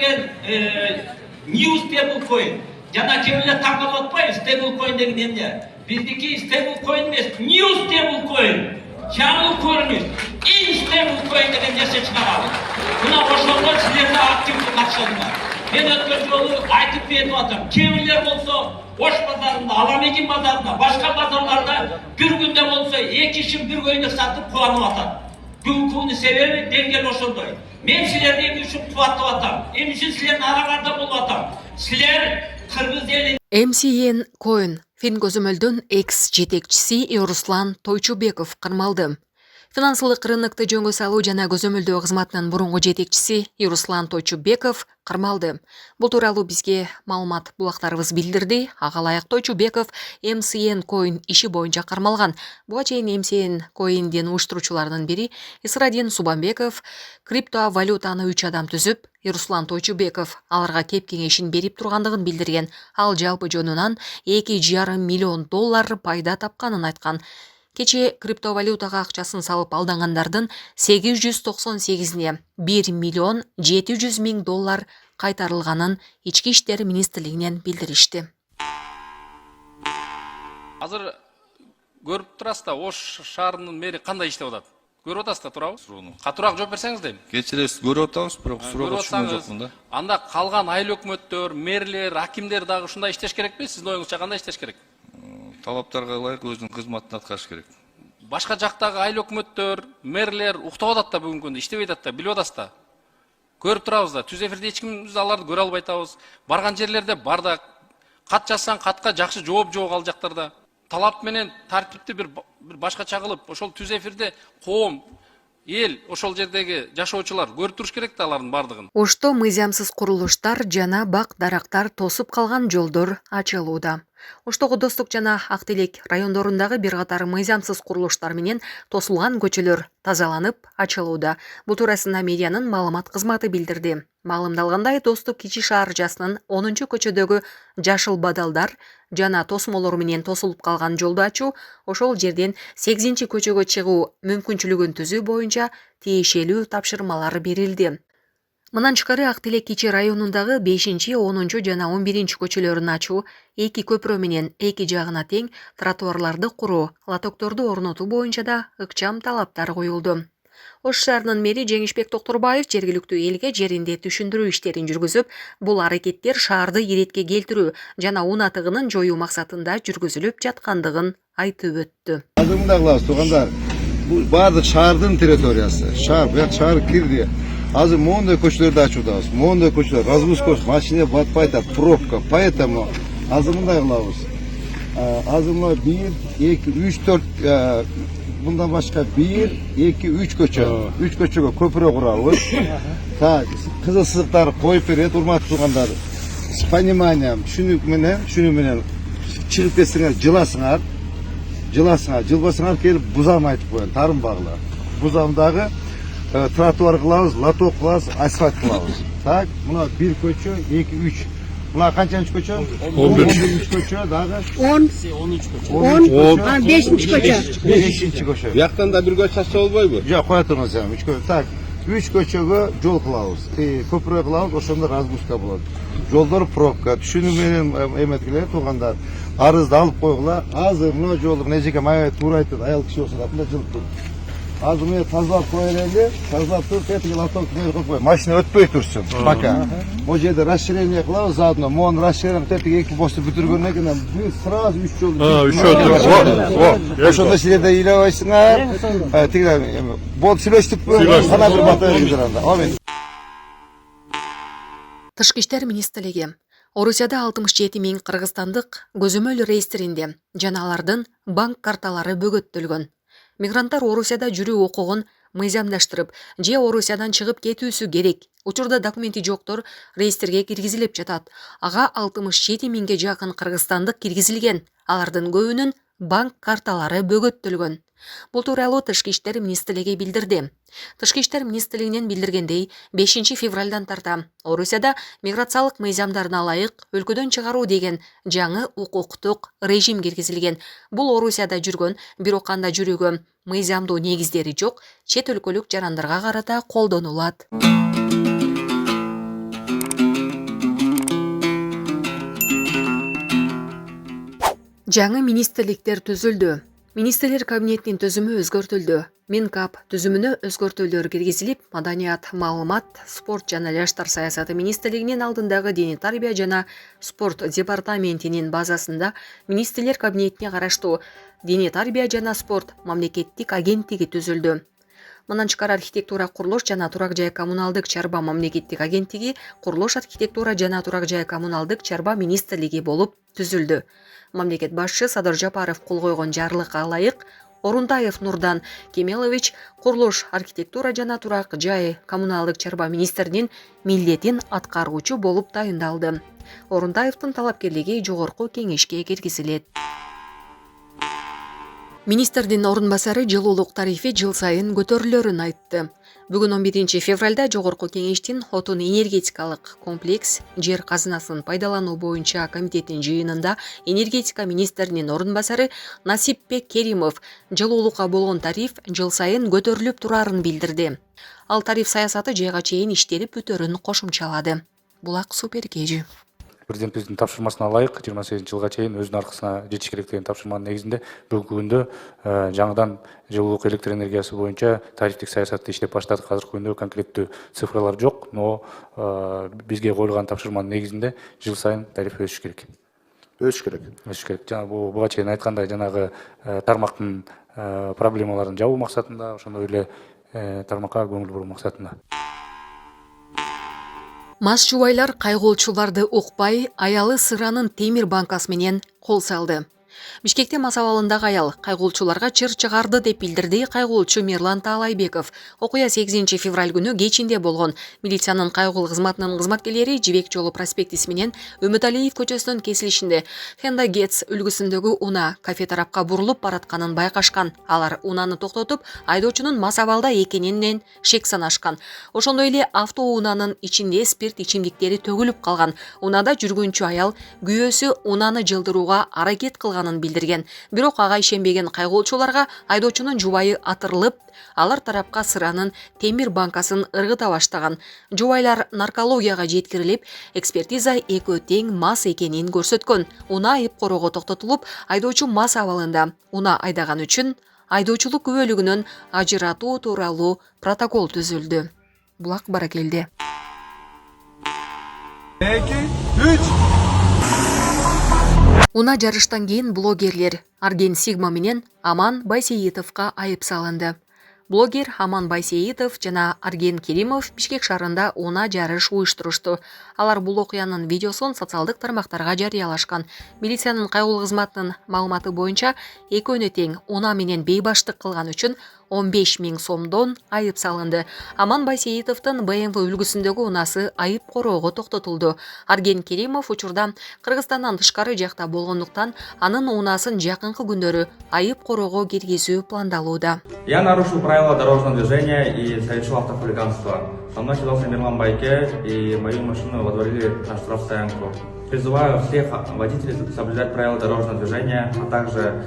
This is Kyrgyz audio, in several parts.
силер new stable coin. Жана кемелер таң калып атпайбы stable coin деген эмне? Биздики stable coin эмес, new stable coin. Жаңы көрүнүш. In stable coin деген нерсе чыгарабыз. Мына ошондо силер да активдүү катышасыңар. Мен өткөн жолу айтып берип атам. Кемелер болсо Ош базарында, Аламегин базарында, башка базарларда бир күндө болсо 2 ишин бир көйнөк сатып кубанып атат. Бүгүнкү күнүн себеби деңгел ошондой. Мен силерди эмне үчүн кубаттап атам? Эмне үчүн силердин араңарда болуп атам? Силер кыргыз эли MCN Coin Фингозөмөлдүн экс жетекчиси Руслан Тойчубеков кырмалды. Финансылык рынокты жөнгө салуу жана көзөмөлдөө кызматынын мурунку жетекчиси Руслан Тойчубеков кырмалды. Бул тууралуу бизге маалымат булактарыбыз билдирди. Ага ылайык Тойчубеков MCN Coin иши боюнча кармалган. Буга чейин MCN Coin'дин уюштуруучуларынын бири Исрадин Субанбеков криптовалютаны 3 адам түзүп, Руслан Тойчубеков аларга кеп кеңешин берип тургандыгын билдирген. Ал жалпы жөнүнөн $2,5 миллион пайда тапканын айткан. Кече криптовалютага акчасын салып алдангандардын 898-не $1,700,000 кайтарылганын Ички иштер министрлигинен билдиришти. Азыр көрүп турасыз да, Ош шаарынын мэри кандай иштеп атат? Көрүп атасыз да, туурабы? Катуураак жооп берсеңиз дейм. Кечиресиз, көрүп атабыз, бирок суроого түшүнгөн жокмун да. Анда калган айыл өкмөттөр, мэрлер, акимдер дагы ушундай иштеш керекпи? Сиздин оюңузча кандай иштеш керек? Талаптарга ылайык өзүнүн кызматын аткарыш керек. Башка жактагы айыл өкмөттөр, мэрлер уктап атат да бүгүнкү күндө, иштебей атат да, билип атасыз да. Көрүп турабыз да, түз эфирде эч кимибиз аларды көрө албай атабыз. Барган жерлерде бардак, кат жазсаң катка жакшы жооп жок ал жактарда. Талап менен тартипти бир башкача кылып, ошол түз эфирде коом, эл, ошол жердеги жашоочулар көрүп туруш керек да алардын бардыгын. Ошто мыйзамсыз курулуштар жана бак дарактар тосуп калган жолдор ачылууда. Оштогу Достук жана Актилек райондорундагы бир катар мыйзамсыз курулуштар менен тосулган көчөлөр тазаланып ачылууда. Бул туурасында медианын маалымат кызматы билдирди. Маалымдалгандай, Достук кичи шаарчасынын 10-көчөдөгү жашыл бадалдар жана тосмолор менен тосулуп калган жолду ачуу, ошол жерден 8-көчөгө чыгуу мүмкүнчүлүгүн түзүү боюнча тиешелүү тапшырмалар берилди. Мындан тышкары Актилек кичи районундагы 5, 10 жана 11 көчөлөрүн ачуу, 2 көпүрө менен 2 жагына тең тротуарларды куруу, лотокторду орнотуу боюнча да ыкчам талаптар коюлду. Ош шаарынын мэри Жеңишбек Токторбаев жергиликтүү элге жеринде түшүндүрүү иштерин жүргүзүп, бул аракеттер шаарды иретке келтирүү жана унаа тыгынын жоюу максатында жүргүзүлүп жаткандыгын айтып өттү. Азырмындагылар туугандар, бул баардык шаардын территориясы. Шаар кирди. Азыр моундай көчөлөрдү ачуудабыз. Моундай көчөлөр разгрузка, машина батпайт, пробка. Поэтому азырмындай кылабыз. Азыр 1, 2, 3, 4 bundan başka 1, 2, 3 көчө. 3 көчөгө көпүрө курабыз. Так, кызыл сызыктарды коюп берет, урматтуу туугандар. С пониманием, түшүнүк менен чыгып кетсеңер жыласыңар. Жылбасыңар келип бузам айтып коеюн, тарынбагыла. Бузамдагы тротуар кылабыз, лоток кылабыз, асфальт кылабыз. Так, мына 1 көчө, 2, 3. Мына канчанчы көчө? 11 көчө, дагы 10, 5 көчө. Бияктан да бир көчө ачса болбойбу? Жок, кое туруңуз эми, 3 көчө. Так, 3 көчөгө жол кылабыз. Көпүрө кылабыз, ошондо разгрузка болот. Жолдор пробка, түшүнүү менен эметкилер туугандар. Арызды алып койгула. Азыр мына жолду нежеке май туура айтат, аял киши болсо да жылып туруп. Азыр мен тазалап коелели, тазалап туруп, этиги лоток менен коюп коеюн. Машина өтпөй турсун. Пока. Могу жерде расширение кылабыз заодно. Монун расширение этиги 2 посту бүтүргөндөн кийин бир сразу 3 жол. 3 жол. Ошондо силер да ыйлабайсыңар. Тиги болуп сүйлөштүкпү? Кана бир бата бергиздер анда. Амин. Тышкы иштер министрлиги Орусияда 67.000 кыргызстандык көзөмөл реестринде жана алардын банк карталары бөгөттөлгөн. Мигранттар Орусияда жүрүү укугун мыйзамдаштырып, же Орусиядан чыгып кетүүсү керек. Учурда документи жоктор реестрге киргизилип жатат. Ага 67.000ге жакын кыргызстандык киргизилген. Алардын көбүнүн банк карталары бөгөттөлгөн. Бул тууралуу Тышкы иштер министрлиги билдирди. Тышкы иштер министрлигинен билдиргендей, 5 февралдан тарта Орусияда миграциялык мыйзамдарына ылайык өлкөдөн чыгаруу деген жаңы укуктук режим киргизилген. Бул Орусияда жүргөн, бирок анда жүрүүгө мыйзамдуу негиздери жок чет өлкөлүк жарандарга карата колдонулат. Жаңы министрликтер түзүлдү. Министрлер кабинетинин түзүмү өзгөртүлдү. Минкап түзүмүнө өзгөртүүлөр киргизилип, маданият, маалымат, спорт жана жаштар саясаты министрлигинин алдындагы дене тарбия жана спорт департаментинин базасында министрлер кабинетине караштуу дене тарбия жана спорт мамлекеттик агенттиги түзүлдү. Мындан тышкары архитектура, курулуш жана турак жай коммуналдык чарба мамлекеттик агенттиги, курулуш, архитектура жана турак жай коммуналдык чарба министрлиги болуп түзүлдү. Мамлекет башчы Садыр Жапаров кол койгон жарлыкка ылайык Орунтаев Нурдан Кемелович курулуш, архитектура жана турак жай коммуналдык чарба министринин милдетин аткаруучу болуп тайындалды. Орунтаевдин талапкерлиги жогорку кеңешке киргизилет. Министрдин орун басары жылуулук тарифи жыл сайын көтөрүлөрүн айтты. Бүгүн 11 февралда жогорку кеңештин отун энергетикалык комплекс жер казынасын пайдалануу боюнча комитеттин жыйынында энергетика министринин орун басары Насипбек Керимов жылуулукка болгон тариф жыл сайын көтөрүлүп турарын билдирди. Ал тариф саясаты жайга чейин иштелип бүтөрүн кошумчалады. Булак Суперкежи. Президентибиздин тапшырмасына ылайык 28 жылга чейин өзүнүн аркасына жетиш керек деген тапшырманын негизинде бүгүнкү күндө жаңыдан жылуулук электр энергиясы боюнча тарифтик саясатты иштеп баштадык. Азыркы күндө конкреттүү цифралар жок, но бизге коюлган тапшырманын негизинде жыл сайын тариф өсүш керек. Өсүш керек. Жана буга чейин айткандай жанагы тармактын проблемаларын жабуу максатында, ошондой эле тармакка көңүл буруу максатында. Мас жубайлар кайгоолчуларды укпай, аялы сыранын темир банкасы менен кол салды. Бишкекте мас абалындагы аял кайгоолчуларга чыр чыгарды деп билдирди кайгоолчу Мирлан Таалайбеков. Окуя 8 февраль күнү кечинде болгон. Милициянын кайгоолуу кызматынын кызматкерлери Жибек жолу проспектиси менен Үмүталиев көчөсүнүн кесилишинде Хенда Гетс үлгүсүндөгү унаа кафе тарапка бурулуп баратканын байкашкан. Алар унааны токтотуп, айдоочунун мас абалда экенинен шек санашкан. Ошондой эле автоунаанын ичинде спирт ичимдиктери төгүлүп калган. Унаада жүргүнчү аял күйөөсү унааны жылдырууга аракет кылганын билдирген. Бирок ага ишенбеген кайгоолчуларга айдоочунун жубайы атырылып, алар тарапка сыранын темир банкасын ыргыта баштаган. Жубайлар наркологияга жеткирилип, экспертиза экөө тең мас экенин көрсөткөн. Унаа айып короого токтотулуп, айдоочу мас абалында унаа айдаган үчүн айдоочулук күбөлүгүнөн ажыратуу тууралуу протокол түзүлдү. Булак Баракелде. 2, 3. Унаа жарыштан кийин блогерлер Арген Сигма менен Аман Байсеитовго айып салынды. Блогер Аман Байсеитов жана Арген Керимов Бишкек шаарында унаа жарыш уюштурушту. Алар бул окуянын видеосун социалдык тармактарга жарыялашкан. Милициянын кайгоолуу кызматынын маалыматы боюнча экөөнө тең унаа менен бейбаштык кылган үчүн 15 000 сомдон айып салынды. Аман Байсеитовдун BMW үлгүсүндөгү унаасы айып короого токтотулду. Арген Керимов учурда Кыргызстандан тышкары жакта болгондуктан анын унаасын жакынкы күндөрү айып короого киргизүү пландалууда. Я нарушил правила дорожного движения и совершил автохулиганство. Со мной связался Мирлан Байке и мою машину водворили на штрафстоянку. Призываю всех водителей соблюдать правила дорожного движения, а также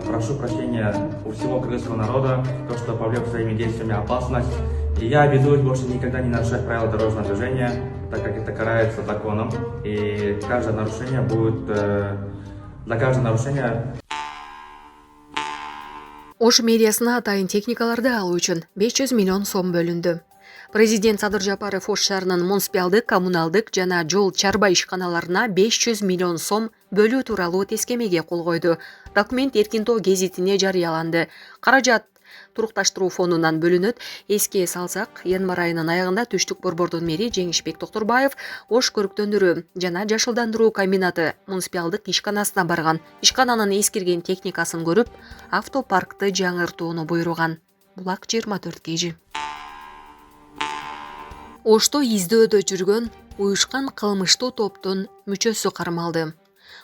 прошу прощения у всего кыргызского народа, то, что повлек своими действиями опасность. И я обязуюсь больше никогда не нарушать правила дорожного движения, так как это карается законом. И каждое нарушение будет, за каждое нарушение... Ош мэриясына атайын техникаларды алуу үчүн 500 миллион сом бөлүндү. Президент Садыр Жапаров Ош шаарынын муниципалдык, коммуналдык жана жол чарба ишканаларына 500 миллион сом бөлүү тууралуу тескемеге кол койду. Документ Эркинтоо гезитине жарыяланды. Каражат турукташтыруу фондунан бөлүнөт. Эске салсак, январь айынын аягында Түштүк Борбордун мэри Жеңишбек Токторбаев Ош көрүктөндүрүү жана жашылдандыруу комбинаты муниципалдык ишканасына барган. Ишкананын эскирген техникасын көрүп, автопаркты жаңыртууну буйруган. Булак 24 кежи. Ошто издөөдө жүргөн уюшкан кылмыштуу топтун мүчөсү кармалды.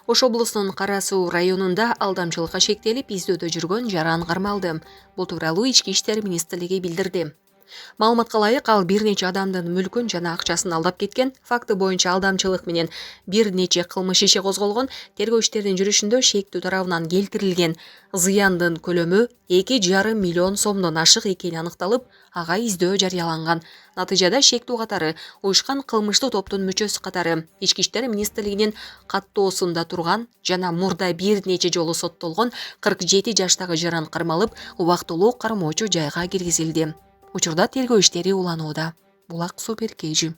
Ош облусунун Кара Суу районунда алдамчылыкка шектелип издөөдө жүргөн жаран кармалды. Бул тууралуу Ички иштер министрлиги билдирди. Маалыматка ылайык, ал бир нече адамдын мүлкүн жана акчасын алдап кеткен. Факты боюнча алдамчылык менен бир нече кылмыш иши козголгон. Тергөө иштеринин жүрүшүндө шектүү тарабынан келтирилген зыяндын көлөмү 2,5 миллион сомдон ашык экени аныкталып, ага издөө жарыяланган. Натыйжада шектүү катары уюшкан кылмыштуу топтун мүчөсү катары Ички иштер министрлигинин каттоосунда турган жана мурда бир нече жолу соттолгон 47 жаштагы жаран кармалып, убактылуу кармоочу жайга киргизилди. Учурда тергөө иштери уланууда. Булак Супер KG.